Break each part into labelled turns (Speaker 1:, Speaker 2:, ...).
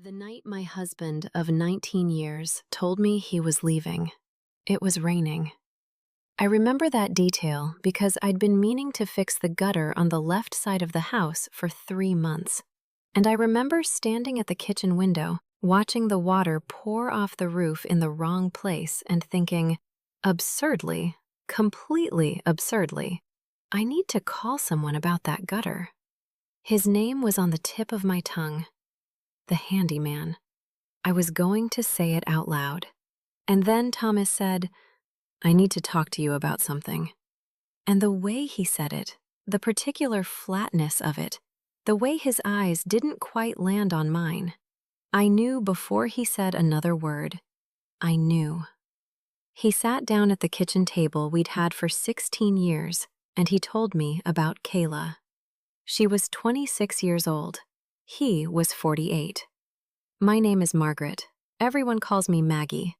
Speaker 1: The night my husband of 19 years told me he was leaving, it was raining. I remember that detail because I'd been meaning to fix the gutter on the left side of the house for 3 months. And I remember standing at the kitchen window, watching the water pour off the roof in the wrong place and thinking, absurdly, completely absurdly, I need to call someone about that gutter. His name was on the tip of my tongue. The handyman. I was going to say it out loud. And then Thomas said, I need to talk to you about something. And the way he said it, the particular flatness of it, the way his eyes didn't quite land on mine, I knew before he said another word. I knew. He sat down at the kitchen table we'd had for 16 years, and he told me about Kayla. She was 26 years old. He was 48. My name is Margaret. Everyone calls me Maggie.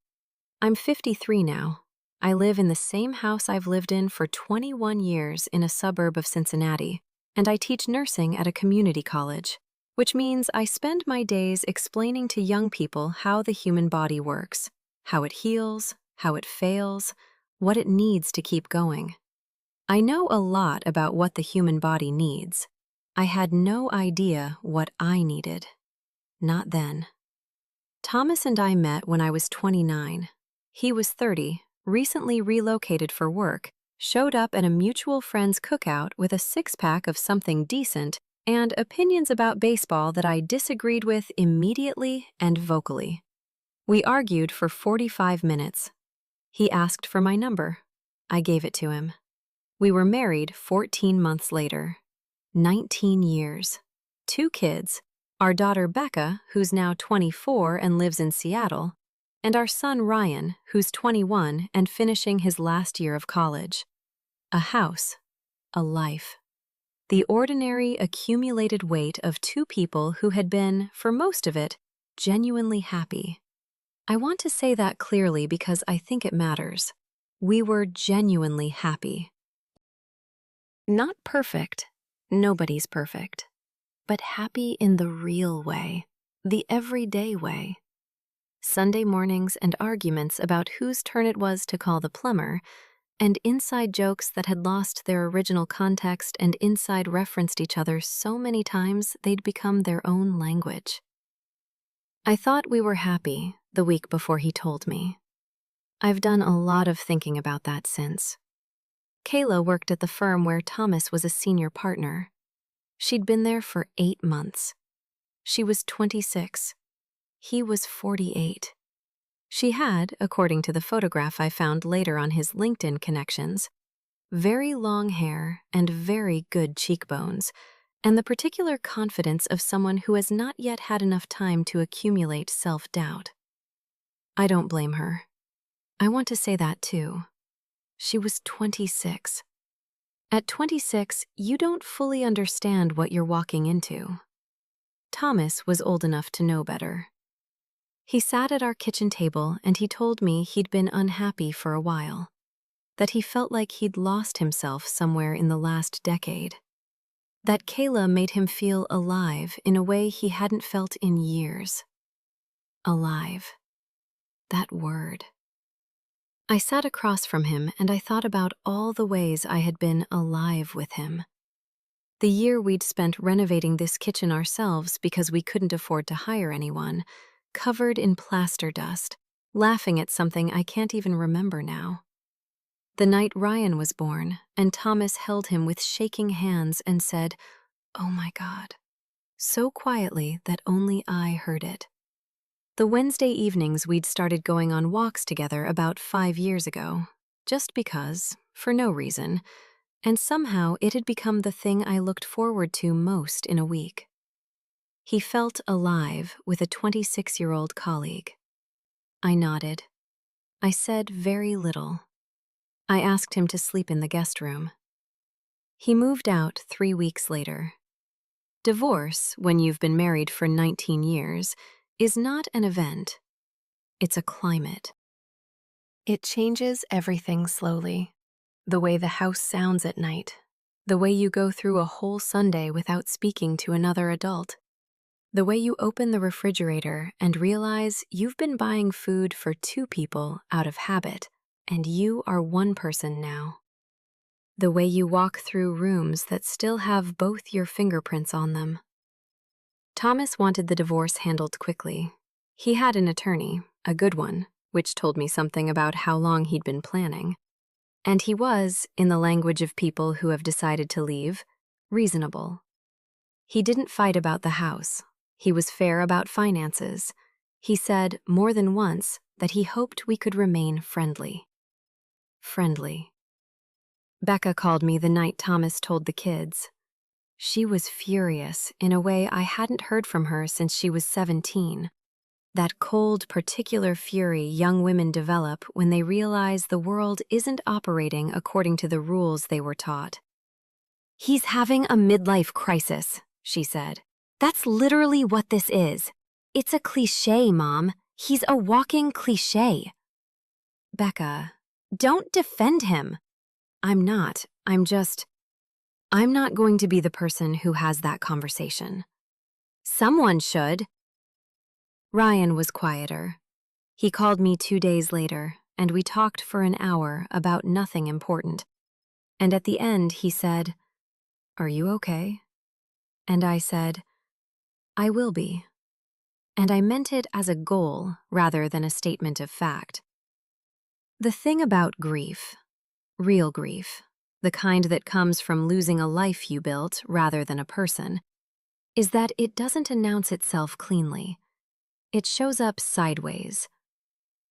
Speaker 1: I'm 53 now. I live in the same house I've lived in for 21 years in a suburb of Cincinnati, and I teach nursing at a community college, which means I spend my days explaining to young people how the human body works, how it heals, how it fails, what it needs to keep going. I know a lot about what the human body needs. I had no idea what I needed. Not then. Thomas and I met when I was 29. He was 30, recently relocated for work, showed up at a mutual friend's cookout with a six-pack of something decent and opinions about baseball that I disagreed with immediately and vocally. We argued for 45 minutes. He asked for my number. I gave it to him. We were married 14 months later. 19 years. 2 kids, our daughter Becca, who's now 24 and lives in Seattle, and our son Ryan, who's 21 and finishing his last year of college. A house, a life. The ordinary accumulated weight of 2 people who had been, for most of it, genuinely happy. I want to say that clearly because I think it matters. We were genuinely happy. Not perfect. Nobody's perfect, but happy in the real way, the everyday way. Sunday mornings and arguments about whose turn it was to call the plumber, and inside jokes that had lost their original context and inside referenced each other so many times they'd become their own language. I thought we were happy the week before he told me. I've done a lot of thinking about that since. Kayla worked at the firm where Thomas was a senior partner. She'd been there for 8 months. She was 26. He was 48. She had, according to the photograph I found later on his LinkedIn connections, very long hair and very good cheekbones, and the particular confidence of someone who has not yet had enough time to accumulate self-doubt. I don't blame her. I want to say that too. She was 26. At 26, you don't fully understand what you're walking into. Thomas was old enough to know better. He sat at our kitchen table and he told me he'd been unhappy for a while, that he felt like he'd lost himself somewhere in the last decade, that Kayla made him feel alive in a way he hadn't felt in years. Alive. That word. I sat across from him and I thought about all the ways I had been alive with him. The year we'd spent renovating this kitchen ourselves because we couldn't afford to hire anyone, covered in plaster dust, laughing at something I can't even remember now. The night Ryan was born, and Thomas held him with shaking hands and said, "Oh my God," so quietly that only I heard it. The Wednesday evenings we'd started going on walks together about 5 years ago, just because, for no reason, and somehow it had become the thing I looked forward to most in a week. He felt alive with a 26-year-old colleague. I nodded. I said very little. I asked him to sleep in the guest room. He moved out 3 weeks later. Divorce, when you've been married for 19 years, is not an event. It's a climate. It changes everything slowly. The way the house sounds at night. The way you go through a whole Sunday without speaking to another adult. The way you open the refrigerator and realize you've been buying food for 2 people out of habit, and you are 1 person now. The way you walk through rooms that still have both your fingerprints on them. Thomas wanted the divorce handled quickly. He had an attorney, a good one, which told me something about how long he'd been planning. And he was, in the language of people who have decided to leave, reasonable. He didn't fight about the house. He was fair about finances. He said more than once that he hoped we could remain friendly. Friendly. Becca called me the night Thomas told the kids. She was furious in a way I hadn't heard from her since she was 17. That cold, particular fury young women develop when they realize the world isn't operating according to the rules they were taught. "He's having a midlife crisis," she said. "That's literally what this is. It's a cliché, Mom. He's a walking cliché." Becca, don't defend him. I'm not going to be the person who has that conversation. Someone should. Ryan was quieter. He called me 2 days later, and we talked for an hour about nothing important. And at the end, he said, "Are you okay?" And I said, "I will be." And I meant it as a goal rather than a statement of fact. The thing about grief, real grief, the kind that comes from losing a life you built rather than a person, is that it doesn't announce itself cleanly. It shows up sideways.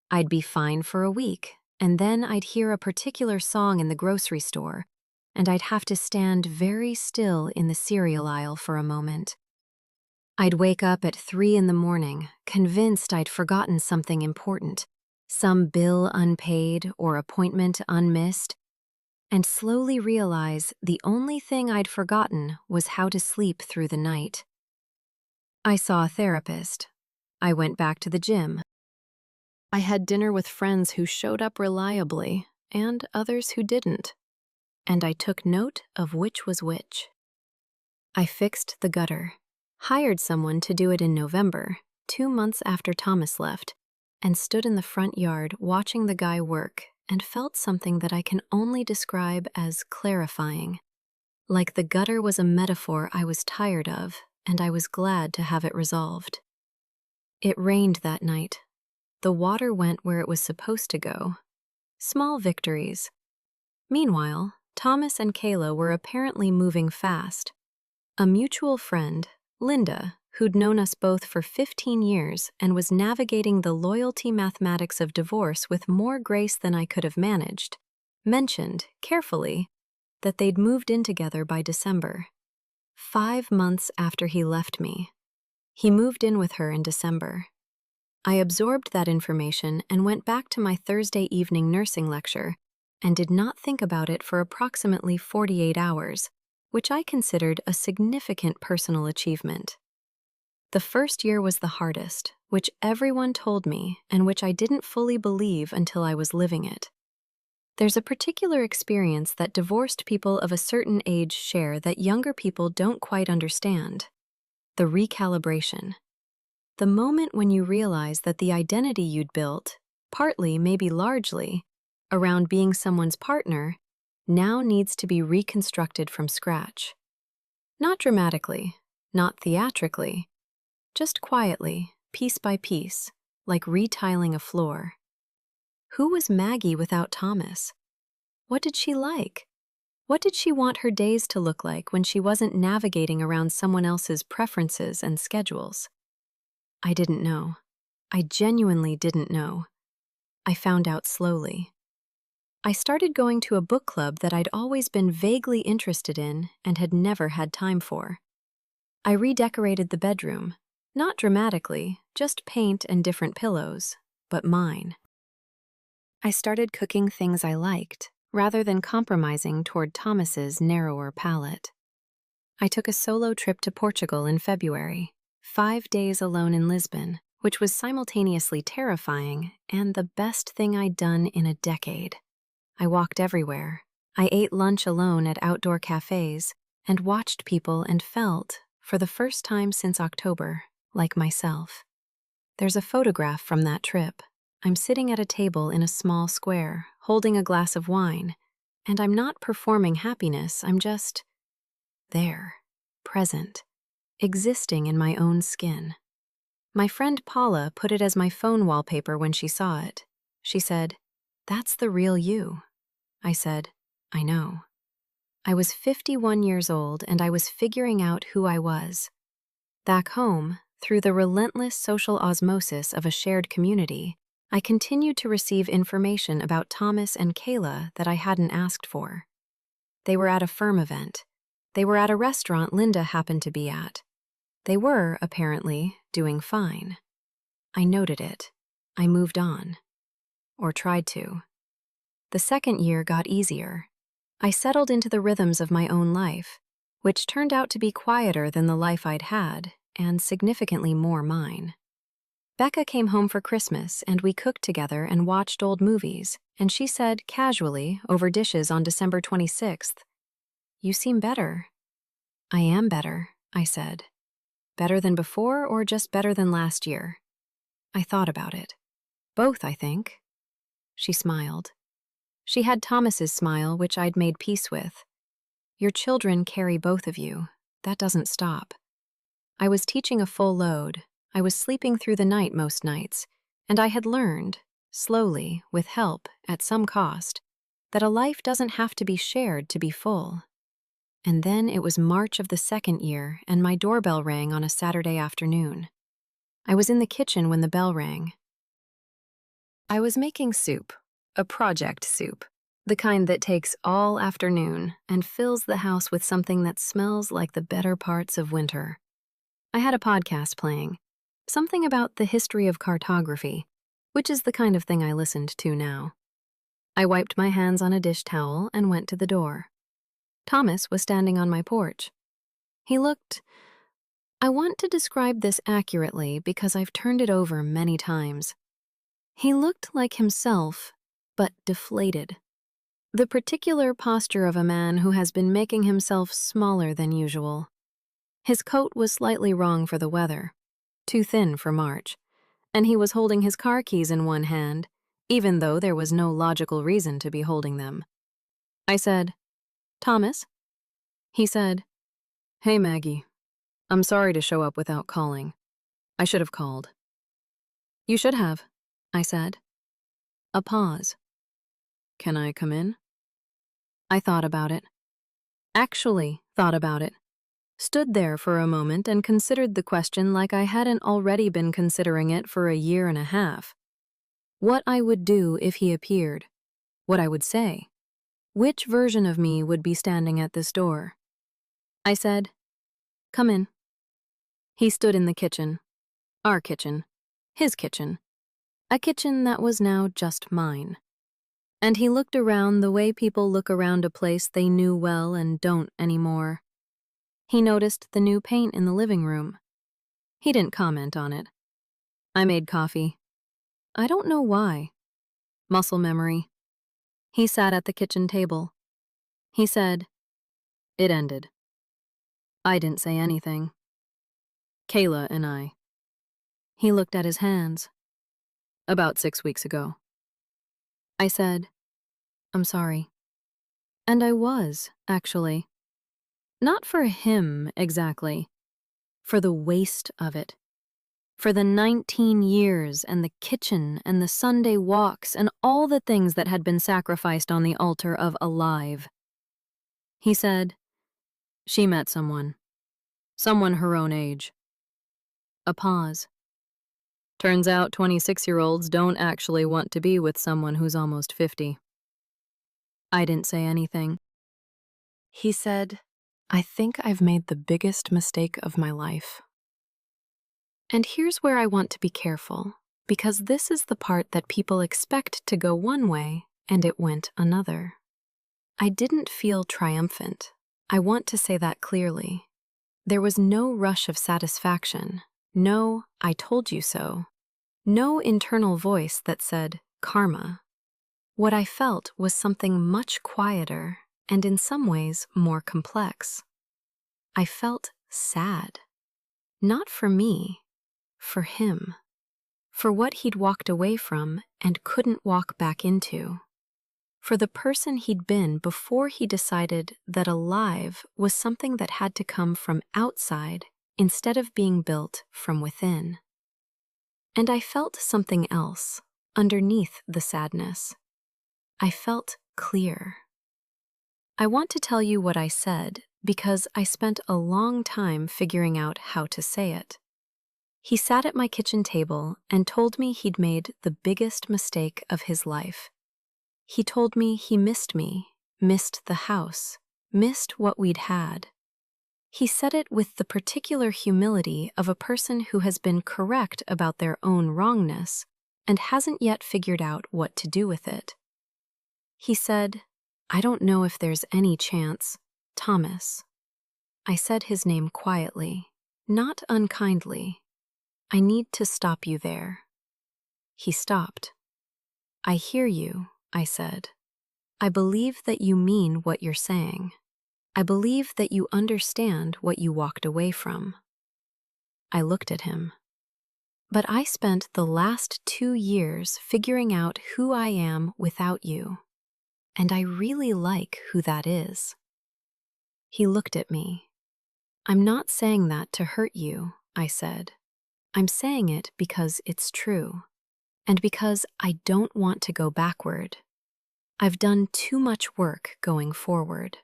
Speaker 1: I'd be fine for a week, and then I'd hear a particular song in the grocery store, and I'd have to stand very still in the cereal aisle for a moment. I'd wake up at 3 in the morning, convinced I'd forgotten something important, some bill unpaid or appointment unmissed, and slowly realize the only thing I'd forgotten was how to sleep through the night. I saw a therapist. I went back to the gym. I had dinner with friends who showed up reliably and others who didn't, and I took note of which was which. I fixed the gutter, hired someone to do it in November, 2 months after Thomas left, and stood in the front yard watching the guy work and felt something that I can only describe as clarifying. Like the gutter was a metaphor I was tired of, and I was glad to have it resolved. It rained that night. The water went where it was supposed to go. Small victories. Meanwhile, Thomas and Kayla were apparently moving fast. A mutual friend, Linda, who'd known us both for 15 years and was navigating the loyalty mathematics of divorce with more grace than I could have managed, mentioned, carefully, that they'd moved in together by December. 5 months after he left me. He moved in with her in December. I absorbed that information and went back to my Thursday evening nursing lecture and did not think about it for approximately 48 hours, which I considered a significant personal achievement. The first year was the hardest, which everyone told me and which I didn't fully believe until I was living it. There's a particular experience that divorced people of a certain age share that younger people don't quite understand. The recalibration. The moment when you realize that the identity you'd built, partly, maybe largely, around being someone's partner, now needs to be reconstructed from scratch. Not dramatically, not theatrically, just quietly, piece by piece, like retiling a floor. Who was Maggie without Thomas? What did she like? What did she want her days to look like when she wasn't navigating around someone else's preferences and schedules? I didn't know. I genuinely didn't know. I found out slowly. I started going to a book club that I'd always been vaguely interested in and had never had time for. I redecorated the bedroom, not dramatically, just paint and different pillows, but mine. I started cooking things I liked, rather than compromising toward Thomas's narrower palate. I took a solo trip to Portugal in February, 5 days alone in Lisbon, which was simultaneously terrifying and the best thing I'd done in a decade. I walked everywhere. I ate lunch alone at outdoor cafes and watched people and felt, for the first time since October, like myself. There's a photograph from that trip. I'm sitting at a table in a small square, holding a glass of wine, and I'm not performing happiness, I'm just there, present, existing in my own skin. My friend Paula put it as my phone wallpaper when she saw it. She said, "That's the real you." I said, "I know." I was 51 years old and I was figuring out who I was. Back home, through the relentless social osmosis of a shared community, I continued to receive information about Thomas and Kayla that I hadn't asked for. They were at a firm event. They were at a restaurant Linda happened to be at. They were, apparently, doing fine. I noted it. I moved on. Or tried to. The second year got easier. I settled into the rhythms of my own life, which turned out to be quieter than the life I'd had, and significantly more mine. Becca came home for Christmas, and we cooked together and watched old movies, and she said, casually, over dishes on December 26th, "You seem better." "I am better," I said. "Better than before or just better than last year?" I thought about it. "Both, I think." She smiled. She had Thomas's smile, which I'd made peace with. "Your children carry both of you. That doesn't stop." I was teaching a full load. I was sleeping through the night most nights, and I had learned, slowly, with help, at some cost, that a life doesn't have to be shared to be full. And then it was March of the second year, and my doorbell rang on a Saturday afternoon. I was in the kitchen when the bell rang. I was making soup, a project soup, the kind that takes all afternoon and fills the house with something that smells like the better parts of winter. I had a podcast playing, something about the history of cartography, which is the kind of thing I listened to now. I wiped my hands on a dish towel and went to the door. Thomas was standing on my porch. He looked... I want to describe this accurately because I've turned it over many times. He looked like himself, but deflated. The particular posture of a man who has been making himself smaller than usual. His coat was slightly wrong for the weather, too thin for March, and he was holding his car keys in one hand, even though there was no logical reason to be holding them. I said, "Thomas?" He said, "Hey, Maggie. I'm sorry to show up without calling. I should have called." "You should have," I said. A pause. "Can I come in?" I thought about it. Actually thought about it. Stood there for a moment and considered the question like I hadn't already been considering it for a year and a half. What I would do if he appeared. What I would say. Which version of me would be standing at this door? I said, "Come in." He stood in the kitchen. Our kitchen. His kitchen. A kitchen that was now just mine. And he looked around the way people look around a place they knew well and don't anymore. He noticed the new paint in the living room. He didn't comment on it. I made coffee. I don't know why. Muscle memory. He sat at the kitchen table. He said, "It ended." I didn't say anything. "Kayla and I." He looked at his hands. "About 6 weeks ago." I said, "I'm sorry." And I was, actually. Not for him, exactly. For the waste of it. For the 19 years and the kitchen and the Sunday walks and all the things that had been sacrificed on the altar of alive. He said, "She met someone. Someone her own age." A pause. "Turns out 26-year-olds don't actually want to be with someone who's almost 50. I didn't say anything. He said, "I think I've made the biggest mistake of my life." And here's where I want to be careful, because this is the part that people expect to go one way, and it went another. I didn't feel triumphant. I want to say that clearly. There was no rush of satisfaction, no "I told you so," no internal voice that said karma. What I felt was something much quieter and in some ways more complex. I felt sad. Not for me, for him, for what he'd walked away from and couldn't walk back into, for the person he'd been before he decided that alive was something that had to come from outside instead of being built from within. And I felt something else underneath the sadness. I felt clear. I want to tell you what I said because I spent a long time figuring out how to say it. He sat at my kitchen table and told me he'd made the biggest mistake of his life. He told me he missed me, missed the house, missed what we'd had. He said it with the particular humility of a person who has been correct about their own wrongness and hasn't yet figured out what to do with it. He said, "I don't know if there's any chance, Thomas." I said his name quietly, not unkindly. "I need to stop you there." He stopped. "I hear you," I said. "I believe that you mean what you're saying. I believe that you understand what you walked away from." I looked at him. "But I spent the last 2 years figuring out who I am without you, and I really like who that is." He looked at me. "I'm not saying that to hurt you," I said. "I'm saying it because it's true, and because I don't want to go backward. I've done too much work going forward."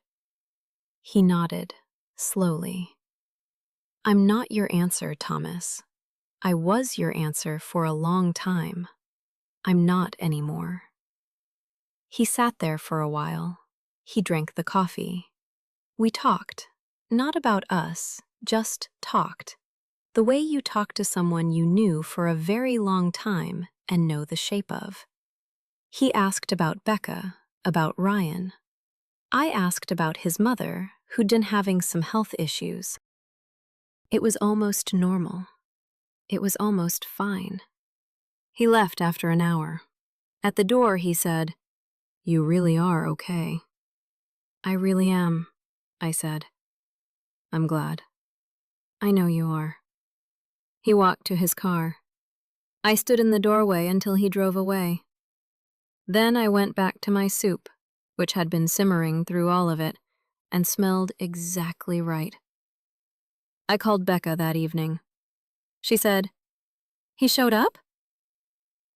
Speaker 1: He nodded, slowly. "I'm not your answer, Thomas. I was your answer for a long time. I'm not anymore." He sat there for a while. He drank the coffee. We talked, not about us, just talked. The way you talk to someone you knew for a very long time and know the shape of. He asked about Becca, about Ryan. I asked about his mother, who'd been having some health issues. It was almost normal. It was almost fine. He left after an hour. At the door, he said, "You really are okay." "I really am," I said. "I'm glad." "I know you are." He walked to his car. I stood in the doorway until he drove away. Then I went back to my soup, which had been simmering through all of it, and smelled exactly right. I called Becca that evening. She said, "He showed up?"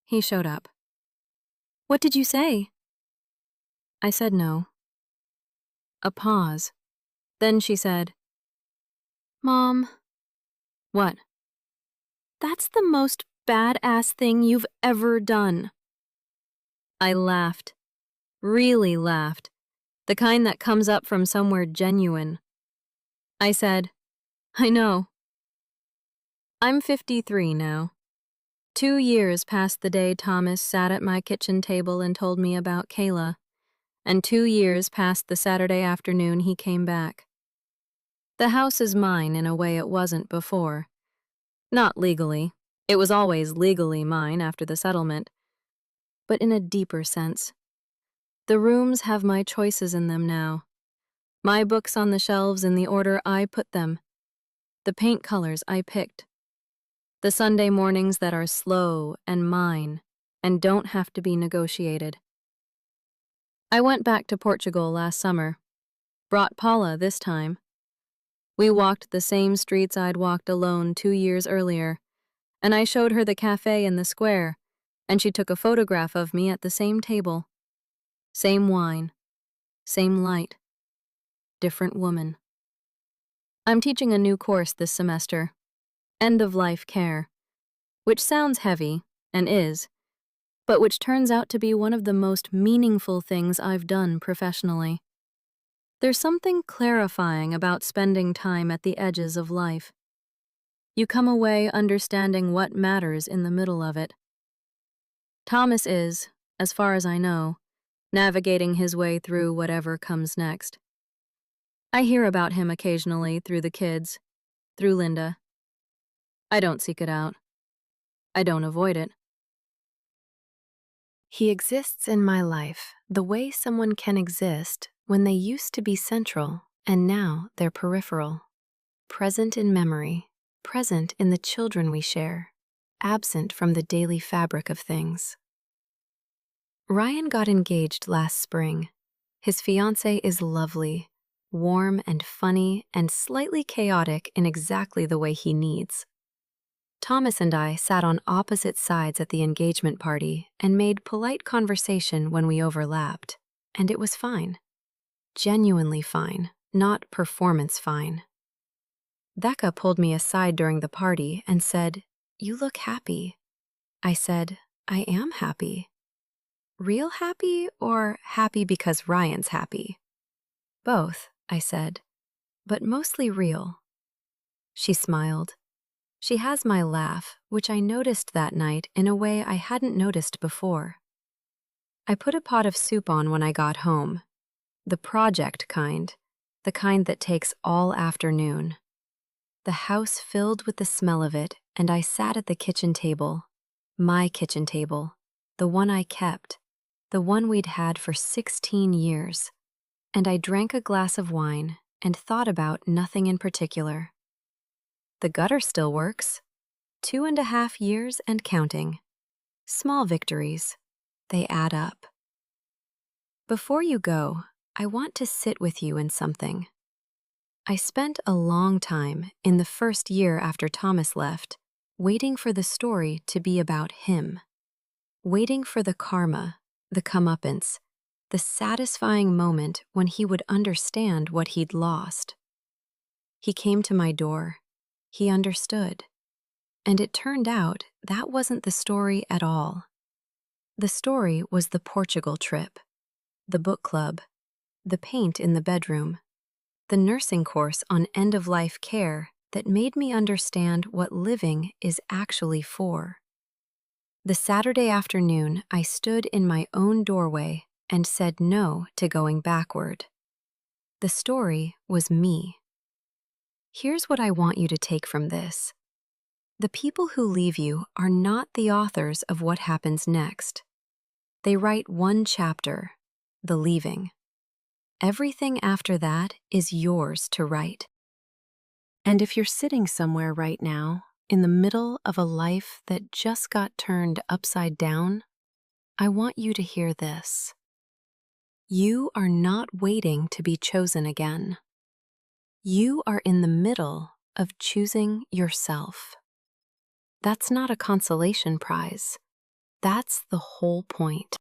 Speaker 1: "He showed up." "What did you say?" I said no. A pause. Then she said, "Mom." "What?" "That's the most badass thing you've ever done." I laughed. Really laughed. The kind that comes up from somewhere genuine. I said, "I know." I'm 53 now. 2 years past the day Thomas sat at my kitchen table and told me about Kayla, and 2 years past the Saturday afternoon he came back. The house is mine in a way it wasn't before. Not legally. It was always legally mine after the settlement. But in a deeper sense. The rooms have my choices in them now. My books on the shelves in the order I put them. The paint colors I picked. The Sunday mornings that are slow and mine and don't have to be negotiated. I went back to Portugal last summer. Brought Paula this time. We walked the same streets I'd walked alone 2 years earlier, and I showed her the cafe in the square, and she took a photograph of me at the same table. Same wine. Same light. Different woman. I'm teaching a new course this semester, end-of-life care, which sounds heavy, and is, but which turns out to be one of the most meaningful things I've done professionally. There's something clarifying about spending time at the edges of life. You come away understanding what matters in the middle of it. Thomas is, as far as I know, navigating his way through whatever comes next. I hear about him occasionally through the kids, through Linda. I don't seek it out. I don't avoid it. He exists in my life the way someone can exist when they used to be central and now they're peripheral, present in memory, present in the children we share, absent from the daily fabric of things. Ryan got engaged last spring. His fiancée is lovely, warm and funny and slightly chaotic in exactly the way he needs. Thomas and I sat on opposite sides at the engagement party and made polite conversation when we overlapped, and it was fine. Genuinely fine, not performance fine. Becca pulled me aside during the party and said, "You look happy." I said, "I am happy." Real happy or happy because Ryan's happy? Both, I said, but mostly real. She smiled. She has my laugh, which I noticed that night in a way I hadn't noticed before. I put a pot of soup on when I got home. The project kind, the kind that takes all afternoon. The house filled with the smell of it, and I sat at the kitchen table, my kitchen table, the one I kept, the one we'd had for 16 years, and I drank a glass of wine and thought about nothing in particular. The gutter still works. 2.5 years and counting. Small victories. They add up. Before you go, I want to sit with you in something. I spent a long time in the first year after Thomas left, waiting for the story to be about him. Waiting for the karma, the comeuppance, the satisfying moment when he would understand what he'd lost. He came to my door. He understood. And it turned out that wasn't the story at all. The story was the Portugal trip, the book club, the paint in the bedroom, the nursing course on end-of-life care that made me understand what living is actually for. The Saturday afternoon, I stood in my own doorway and said no to going backward. The story was me. Here's what I want you to take from this. The people who leave you are not the authors of what happens next. They write one chapter, the leaving. Everything after that is yours to write. And if you're sitting somewhere right now, in the middle of a life that just got turned upside down, I want you to hear this. You are not waiting to be chosen again. You are in the middle of choosing yourself. That's not a consolation prize. That's the whole point.